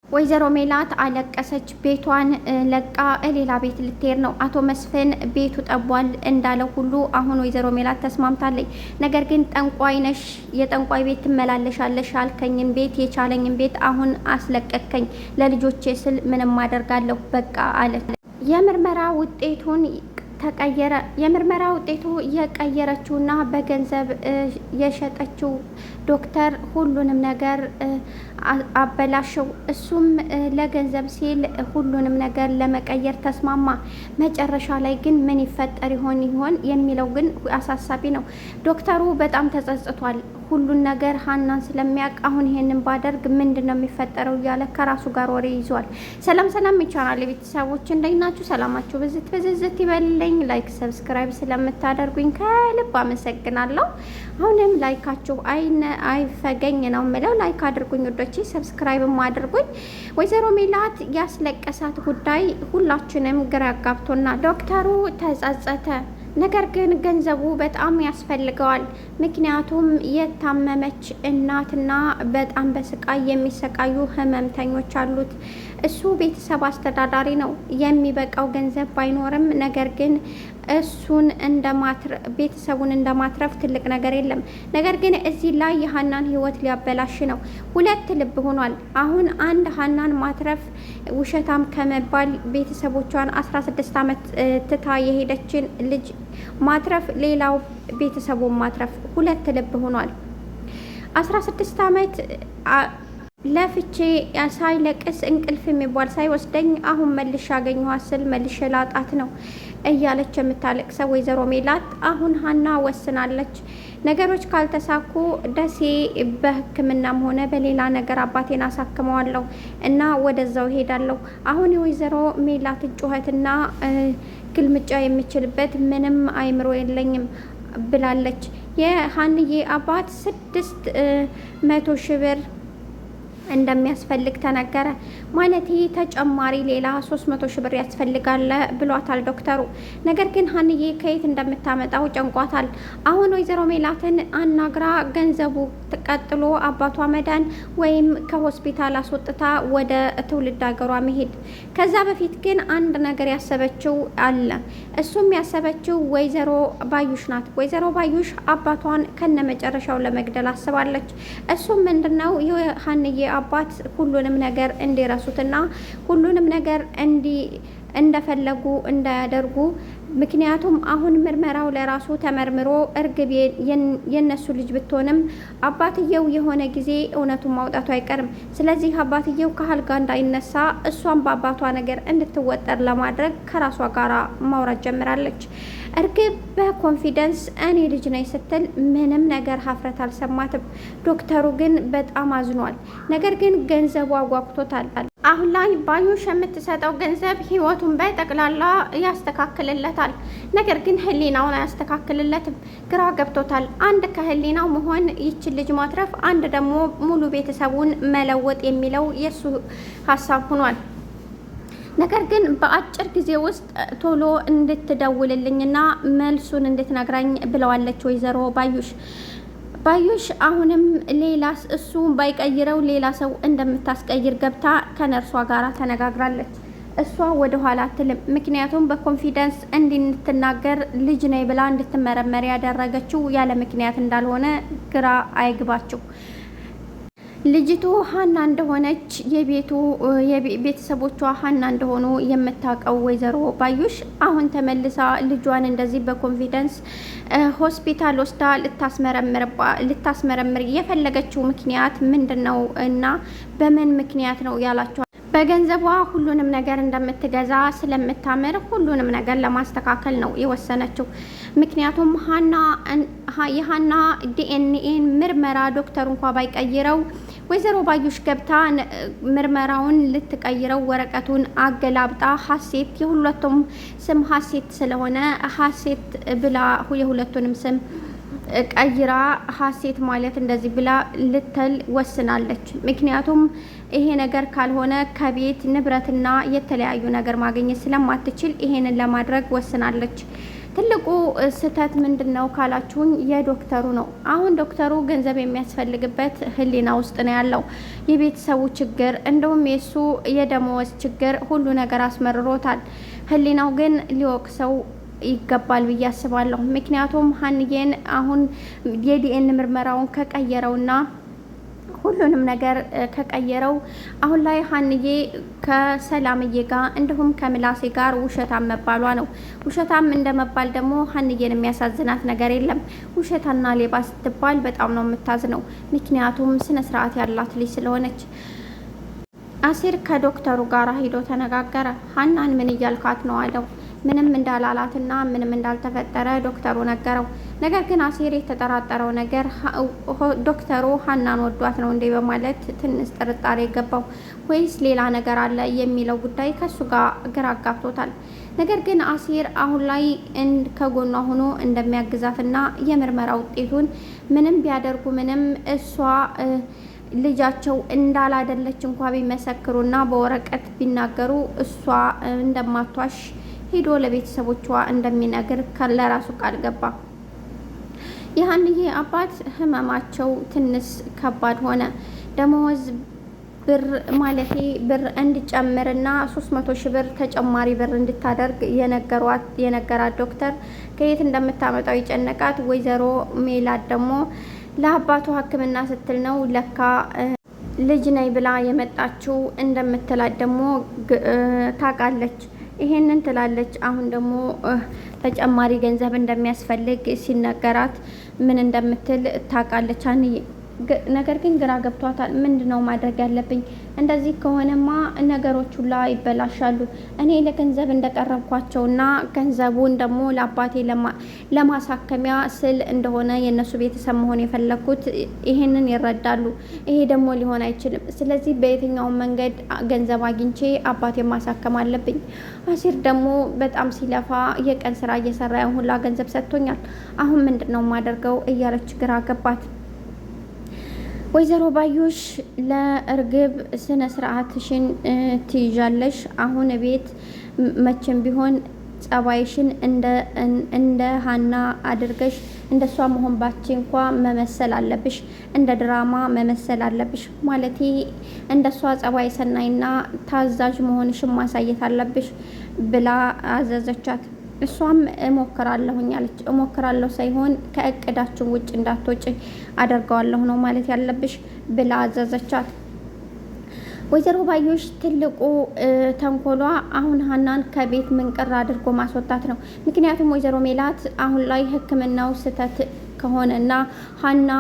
ወይዘሮ ሜላት አለቀሰች። ቤቷን ለቃ ሌላ ቤት ልትሄድ ነው። አቶ መስፍን ቤቱ ጠቧል እንዳለው ሁሉ አሁን ወይዘሮ ሜላት ተስማምታለች። ነገር ግን ጠንቋይ ነሽ፣ የጠንቋይ ቤት ትመላለሻለሽ አልከኝን ቤት የቻለኝን ቤት አሁን አስለቀቀኝ። ለልጆቼ ስል ምንም አደርጋለሁ በቃ አለ። የምርመራ ውጤቱን ተቀየረ። የምርመራ ውጤቱ የቀየረችውና በገንዘብ የሸጠችው ዶክተር ሁሉንም ነገር አበላሸው። እሱም ለገንዘብ ሲል ሁሉንም ነገር ለመቀየር ተስማማ። መጨረሻ ላይ ግን ምን ይፈጠር ይሆን የሚለው ግን አሳሳቢ ነው። ዶክተሩ በጣም ተጸጽቷል። ሁሉን ነገር ሀናን ስለሚያውቅ አሁን ይሄንን ባደርግ ምንድነው የሚፈጠረው እያለ ከራሱ ጋር ወሬ ይዟል። ሰላም የቻናል ቤተሰቦች እንደናችሁ ሰላማችሁ ብዝት ይበልልኝ። ላይክ ሰብስክራይብ ስለምታደርጉኝ ከልብ አመሰግናለሁ። አሁንም ላይካችሁ አይፈገኝ ነው የምለው። ላይክ አድርጉኝ ወዶቼ፣ ሰብስክራይብም አድርጉኝ። ወይዘሮ ሜላት ያስለቀሳት ጉዳይ ሁላችንም ግራ አጋብቶናል። ዶክተሩ ተጸጸተ። ነገር ግን ገንዘቡ በጣም ያስፈልገዋል። ምክንያቱም የታመመች እናትና በጣም በስቃይ የሚሰቃዩ ህመምተኞች አሉት። እሱ ቤተሰብ አስተዳዳሪ ነው። የሚበቃው ገንዘብ ባይኖርም ነገር ግን እሱን ቤተሰቡን እንደማትረፍ ትልቅ ነገር የለም። ነገር ግን እዚህ ላይ የሀናን ህይወት ሊያበላሽ ነው። ሁለት ልብ ሆኗል። አሁን አንድ ሀናን ማትረፍ ውሸታም ከመባል ቤተሰቦቿን 16 ዓመት ትታ የሄደችን ልጅ ማትረፍ፣ ሌላው ቤተሰቡን ማትረፍ፣ ሁለት ልብ ሆኗል። 16 ዓመት ለፍቼ ሳይለቅስ እንቅልፍ የሚባል ሳይወስደኝ አሁን መልሼ አገኘኋት ስል መልሼ ላጣት ነው እያለች የምታለቅሰው ወይዘሮ ሜላት አሁን ሀና ወስናለች። ነገሮች ካልተሳኩ ደሴ በሕክምናም ሆነ በሌላ ነገር አባቴን አሳክመዋለሁ እና ወደዛው ሄዳለሁ። አሁን የወይዘሮ ሜላትን ጩኸትና ግልምጫ የሚችልበት ምንም አይምሮ የለኝም ብላለች። የሀንዬ አባት 600 ሺህ ብር እንደሚያስፈልግ ተነገረ። ማለት ተጨማሪ ሌላ 300 ሺህ ብር ያስፈልጋል ብሏታል ዶክተሩ። ነገር ግን ሀንዬ ከየት እንደምታመጣው ጨንቋታል። አሁን ወይዘሮ ሜላትን አናግራ ገንዘቡ ቀጥሎ አባቷ መዳን ወይም ከሆስፒታል አስወጥታ ወደ ትውልድ ሀገሯ መሄድ። ከዛ በፊት ግን አንድ ነገር ያሰበችው አለ። እሱም ያሰበችው ወይዘሮ ባዩሽ ናት። ወይዘሮ ባዩሽ አባቷን ከነመጨረሻው ለመግደል አስባለች። እሱም ምንድነው የሀንዬ አባት ሁሉንም ነገር እንዲረሱትና ሁሉንም ነገር እንደፈለጉ እንዳያደርጉ። ምክንያቱም አሁን ምርመራው ለራሱ ተመርምሮ እርግብ የነሱ ልጅ ብትሆንም አባትየው የሆነ ጊዜ እውነቱን ማውጣቱ አይቀርም። ስለዚህ አባትየው ከአልጋ እንዳይነሳ እሷን በአባቷ ነገር እንድትወጠር ለማድረግ ከራሷ ጋር ማውራት ጀምራለች። እርግብ በኮንፊደንስ እኔ ልጅ ነኝ ስትል ምንም ነገር ሀፍረት አልሰማትም። ዶክተሩ ግን በጣም አዝኗል። ነገር ግን ገንዘቡ አጓጉቶታል። አሁን ላይ ባዩሽ የምትሰጠው ገንዘብ ህይወቱን በጠቅላላ ያስተካክልለታል። ነገር ግን ህሊናውን አያስተካክልለትም። ግራ ገብቶታል። አንድ ከህሊናው መሆን ይችን ልጅ ማትረፍ፣ አንድ ደግሞ ሙሉ ቤተሰቡን መለወጥ የሚለው የእሱ ሀሳብ ሆኗል። ነገር ግን በአጭር ጊዜ ውስጥ ቶሎ እንድትደውልልኝና መልሱን እንድትነግራኝ ብለዋለች ወይዘሮ ባዩሽ አሁንም ሌላ እሱ ባይቀይረው ሌላ ሰው እንደምታስቀይር ገብታ ከነርሷ ጋር ተነጋግራለች። እሷ ወደ ኋላ አትልም። ምክንያቱም በኮንፊደንስ እንድትናገር ልጅ ነኝ ብላ እንድትመረመር ያደረገችው ያለ ምክንያት እንዳልሆነ ግራ አይግባችሁ። ልጅቱ ሀና እንደሆነች ቤተሰቦቿ ሀና እንደሆኑ የምታውቀው ወይዘሮ ባዩሽ አሁን ተመልሳ ልጇን እንደዚህ በኮንፊደንስ ሆስፒታል ወስዳ ልታስመረምር የፈለገችው ምክንያት ምንድን ነው እና በምን ምክንያት ነው ያላቸው? በገንዘቧ ሁሉንም ነገር እንደምትገዛ ስለምታምር ሁሉንም ነገር ለማስተካከል ነው የወሰነችው። ምክንያቱም የሀና ዲኤንኤን ምርመራ ዶክተሩ እንኳ ባይቀይረው ወይዘሮ ባዩሽ ገብታ ምርመራውን ልትቀይረው ወረቀቱን አገላብጣ ሀሴት፣ የሁለቱም ስም ሀሴት ስለሆነ ሀሴት ብላ የሁለቱንም ስም ቀይራ ሀሴት ማለት እንደዚህ ብላ ልትል ወስናለች። ምክንያቱም ይሄ ነገር ካልሆነ ከቤት ንብረትና የተለያዩ ነገር ማግኘት ስለማትችል ይሄንን ለማድረግ ወስናለች። ትልቁ ስህተት ምንድነው ካላችሁኝ የዶክተሩ ነው። አሁን ዶክተሩ ገንዘብ የሚያስፈልግበት ህሊና ውስጥ ነው ያለው። የቤተሰቡ ችግር እንደውም የሱ የደመወዝ ችግር ሁሉ ነገር አስመርሮታል። ህሊናው ግን ሊወቅሰው ይገባል ብዬ አስባለሁ። ምክንያቱም ሀንዬን አሁን የዲኤን ምርመራውን ከቀየረውና ሁሉንም ነገር ከቀየረው አሁን ላይ ሀንዬ ከሰላምዬ ጋር እንዲሁም ከምላሴ ጋር ውሸታም መባሏ ነው። ውሸታም እንደመባል ደግሞ ሀንዬን የሚያሳዝናት ነገር የለም። ውሸታና ሌባ ስትባል በጣም ነው የምታዝነው። ምክንያቱም ስነ ስርዓት ያላት ልጅ ስለሆነች። አሲር ከዶክተሩ ጋር ሂዶ ተነጋገረ። ሀናን ምን እያልካት ነው አለው። ምንም እንዳላላትና ምንም እንዳልተፈጠረ ዶክተሩ ነገረው። ነገር ግን አሲር የተጠራጠረው ነገር ዶክተሩ ሀናን ወዷት ነው እንዴ በማለት ትንሽ ጥርጣሬ ገባው። ወይስ ሌላ ነገር አለ የሚለው ጉዳይ ከሱ ጋር ግራ አጋብቶታል። ነገር ግን አሲር አሁን ላይ ከጎኗ ሆኖ እንደሚያግዛትና የምርመራ ውጤቱን ምንም ቢያደርጉ ምንም እሷ ልጃቸው እንዳላደለች እንኳ ቢመሰክሩና በወረቀት ቢናገሩ እሷ እንደማቷሽ ሄዶ ለቤተሰቦቿ እንደሚነግር ለራሱ ቃል ገባ። የሀንዬ አባት ህመማቸው ትንሽ ከባድ ሆነ። ደሞዝ ብር እንዲጨምርና 300 ሺህ ብር ተጨማሪ ብር እንድታደርግ የነገራት ዶክተር ከየት እንደምታመጣው የጨነቃት ወይዘሮ ሜላት ደግሞ ለአባቱ ሕክምና ስትል ነው ለካ ልጅ ነይ ብላ የመጣችው እንደምትላት ደግሞ ታውቃለች። ይሄንን ትላለች። አሁን ደግሞ ተጨማሪ ገንዘብ እንደሚያስፈልግ ሲነገራት ምን እንደምትል ታውቃለች አንዬ። ነገር ግን ግራ ገብቷታል። ምንድነው ማድረግ ያለብኝ? እንደዚህ ከሆነማ ነገሮች ሁላ ይበላሻሉ። እኔ ለገንዘብ እንደቀረብኳቸውና ገንዘቡን ደግሞ ለአባቴ ለማሳከሚያ ስል እንደሆነ የነሱ ቤተሰብ መሆን የፈለኩት ይሄንን ይረዳሉ። ይሄ ደግሞ ሊሆን አይችልም። ስለዚህ በየትኛውም መንገድ ገንዘብ አግኝቼ አባቴ ማሳከም አለብኝ። አሲር ደግሞ በጣም ሲለፋ የቀን ስራ እየሰራ ያን ሁላ ገንዘብ ሰጥቶኛል። አሁን ምንድነው ማደርገው እያለች ግራ ገባት። ወይዘሮ ባዩሽ ለእርግብ ስነ ስርዓትሽን ትይዣለሽ። አሁን ቤት መቼም ቢሆን ጸባይሽን እንደ ሀና አድርገሽ እንደሷ መሆን ባቺ እንኳ መመሰል አለብሽ። እንደ ድራማ መመሰል አለብሽ። ማለቴ እንደሷ ጸባይ ሰናይና ታዛዥ መሆንሽን ማሳየት አለብሽ ብላ አዘዘቻት። እሷም እሞክራለሁኝ አለች። እሞክራለሁ ሳይሆን ከእቅዳችን ውጭ እንዳትወጪ አደርገዋለሁ ነው ማለት ያለብሽ ብላ አዘዘቻት። ወይዘሮ ባዩሽ ትልቁ ተንኮሏ አሁን ሀናን ከቤት ምንቅር አድርጎ ማስወጣት ነው። ምክንያቱም ወይዘሮ ሜላት አሁን ላይ ሕክምናው ስህተት ከሆነና ሀና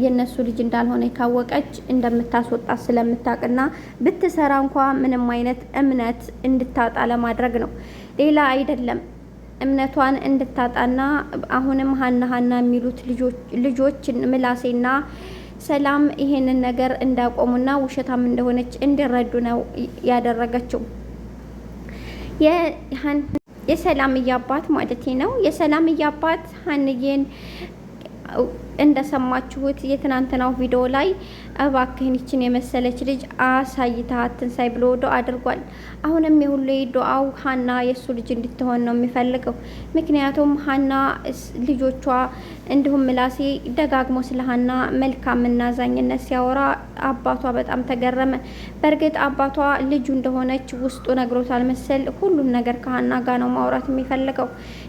የነሱ ልጅ እንዳልሆነ ካወቀች እንደምታስወጣት ስለምታውቅና ብትሰራ እንኳ ምንም አይነት እምነት እንድታጣ ለማድረግ ነው። ሌላ አይደለም። እምነቷን እንድታጣና አሁንም ሀና የሚሉት ልጆች ምላሴና ሰላም ይሄንን ነገር እንዳቆሙና ውሸታም እንደሆነች እንዲረዱ ነው ያደረገችው። የሰላምዬ አባት ማለት ነው። የሰላምዬ አባት ሀንዬን እንደሰማችሁት የትናንትናው ቪዲዮ ላይ እባክህን ይችን የመሰለች ልጅ አሳይታት ትንሳይ ብሎ ዱአ አድርጓል። አሁንም የሁሉ ዱአው ሀና የእሱ ልጅ እንድትሆን ነው የሚፈልገው። ምክንያቱም ሀና ልጆቿ እንዲሁም ምላሴ ደጋግሞ ስለ ሀና መልካምና አዛኝነት ሲያወራ አባቷ በጣም ተገረመ። በእርግጥ አባቷ ልጁ እንደሆነች ውስጡ ነግሮታል መሰል ሁሉም ነገር ከሀና ጋር ነው ማውራት የሚፈልገው።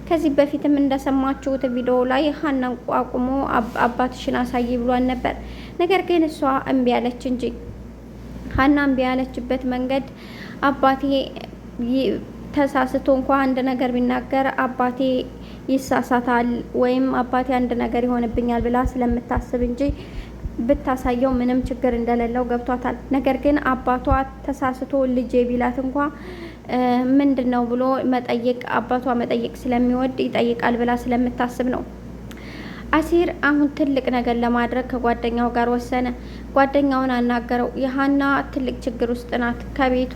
ከዚህ በፊትም እንደሰማችሁት ቪዲዮ ላይ ሀናን ቋቁሞ አባትሽን አሳይ ብሏን ነበር። ነገር ግን እሷ እምቢ ያለች እንጂ ሀና እምቢ ያለችበት መንገድ አባቴ ተሳስቶ እንኳ አንድ ነገር ቢናገር አባቴ ይሳሳታል ወይም አባቴ አንድ ነገር ይሆንብኛል ብላ ስለምታስብ እንጂ ብታሳየው ምንም ችግር እንደሌለው ገብቷታል። ነገር ግን አባቷ ተሳስቶ ልጄ ቢላት እንኳ ምንድነው ብሎ አባቷ መጠየቅ ስለሚወድ ይጠይቃል ብላ ስለምታስብ ነው። አሲር አሁን ትልቅ ነገር ለማድረግ ከጓደኛው ጋር ወሰነ። ጓደኛውን አናገረው። የሀና ትልቅ ችግር ውስጥ ናት። ከቤቷ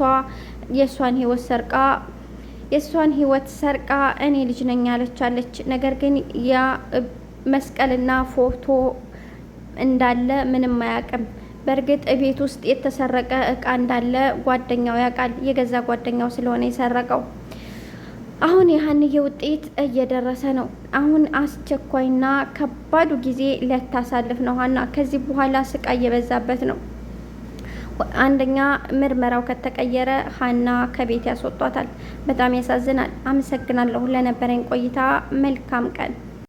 የእሷን ህይወት ሰርቃ እኔ ልጅ ነኝ ያለቻለች። ነገር ግን ያ መስቀልና ፎቶ እንዳለ ምንም አያውቅም። በእርግጥ ቤት ውስጥ የተሰረቀ እቃ እንዳለ ጓደኛው ያውቃል። የገዛ ጓደኛው ስለሆነ የሰረቀው። አሁን የሀንዬ ውጤት እየደረሰ ነው። አሁን አስቸኳይና ከባዱ ጊዜ ልታሳልፍ ነው ሀና። ከዚህ በኋላ ስቃይ እየበዛበት ነው። አንደኛ ምርመራው ከተቀየረ ሀና ከቤት ያስወጧታል። በጣም ያሳዝናል። አመሰግናለሁ ለነበረኝ ቆይታ። መልካም ቀን